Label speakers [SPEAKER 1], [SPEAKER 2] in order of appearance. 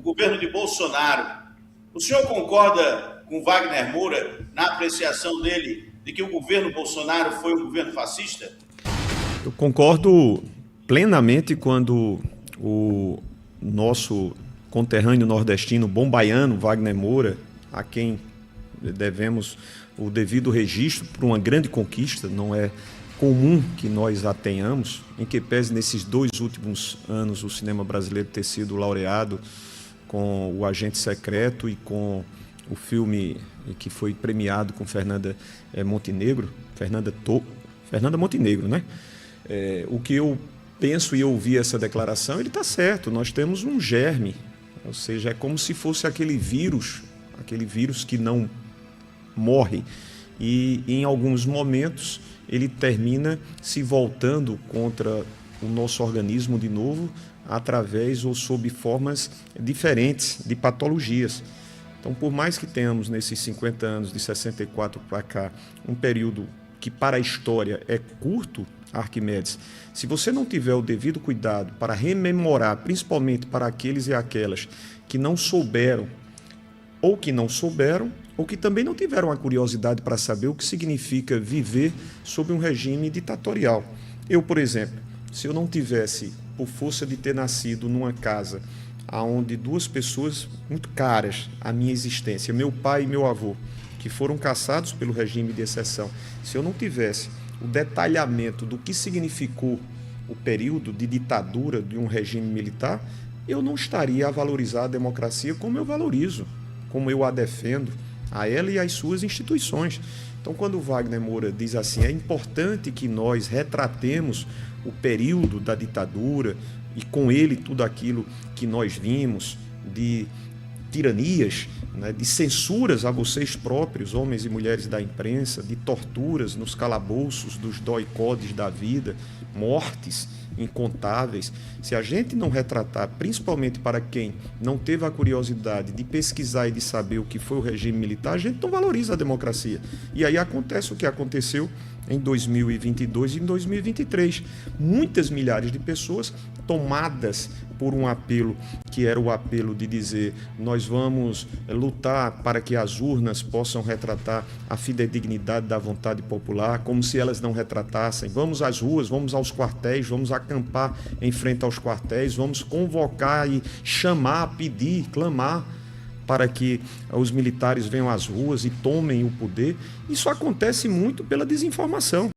[SPEAKER 1] governo de Bolsonaro. O senhor concorda com Wagner Moura na apreciação dele de que o governo Bolsonaro foi um governo fascista?
[SPEAKER 2] Eu concordo plenamente quando o nosso conterrâneo nordestino, bom baiano, Wagner Moura, a quem devemos o devido registro por uma grande conquista, não é comum que nós a tenhamos, em que pese nesses 2 últimos anos o cinema brasileiro ter sido laureado com O Agente Secreto e com o filme que foi premiado com Fernanda Montenegro, Fernanda Montenegro, né? O que eu penso e ouvi essa declaração, ele está certo, nós temos um germe, ou seja, é como se fosse aquele vírus que não morre e em alguns momentos ele termina se voltando contra o nosso organismo de novo através ou sob formas diferentes de patologias. Então, por mais que tenhamos nesses 50 anos de 64 para cá um período que para a história é curto, Arquimedes, se você não tiver o devido cuidado para rememorar, principalmente para aqueles e aquelas que não souberam, ou que também não tiveram a curiosidade para saber o que significa viver sob um regime ditatorial. Eu, por exemplo, se eu não tivesse, por força de ter nascido numa casa onde 2 pessoas muito caras à minha existência, meu pai e meu avô, que foram caçados pelo regime de exceção, se eu não tivesse o detalhamento do que significou o período de ditadura de um regime militar, eu não estaria a valorizar a democracia como eu valorizo, como eu a defendo, a ela e às suas instituições. Então, quando o Wagner Moura diz assim, é importante que nós retratemos o período da ditadura e com ele tudo aquilo que nós vimos de tiranias, né, de censuras a vocês próprios, homens e mulheres da imprensa, de torturas nos calabouços dos doi-codes da vida, mortes incontáveis. Se a gente não retratar, principalmente para quem não teve a curiosidade de pesquisar e de saber o que foi o regime militar, a gente não valoriza a democracia. E aí acontece o que aconteceu em 2022 e em 2023. Muitas milhares de pessoas tomadas por um apelo que era o apelo de dizer nós vamos lutar para que as urnas possam retratar a fidedignidade da vontade popular, como se elas não retratassem. Vamos às ruas, vamos aos quartéis, vamos acampar em frente aos quartéis, vamos convocar e chamar, pedir, clamar para que os militares venham às ruas e tomem o poder. Isso acontece muito pela desinformação.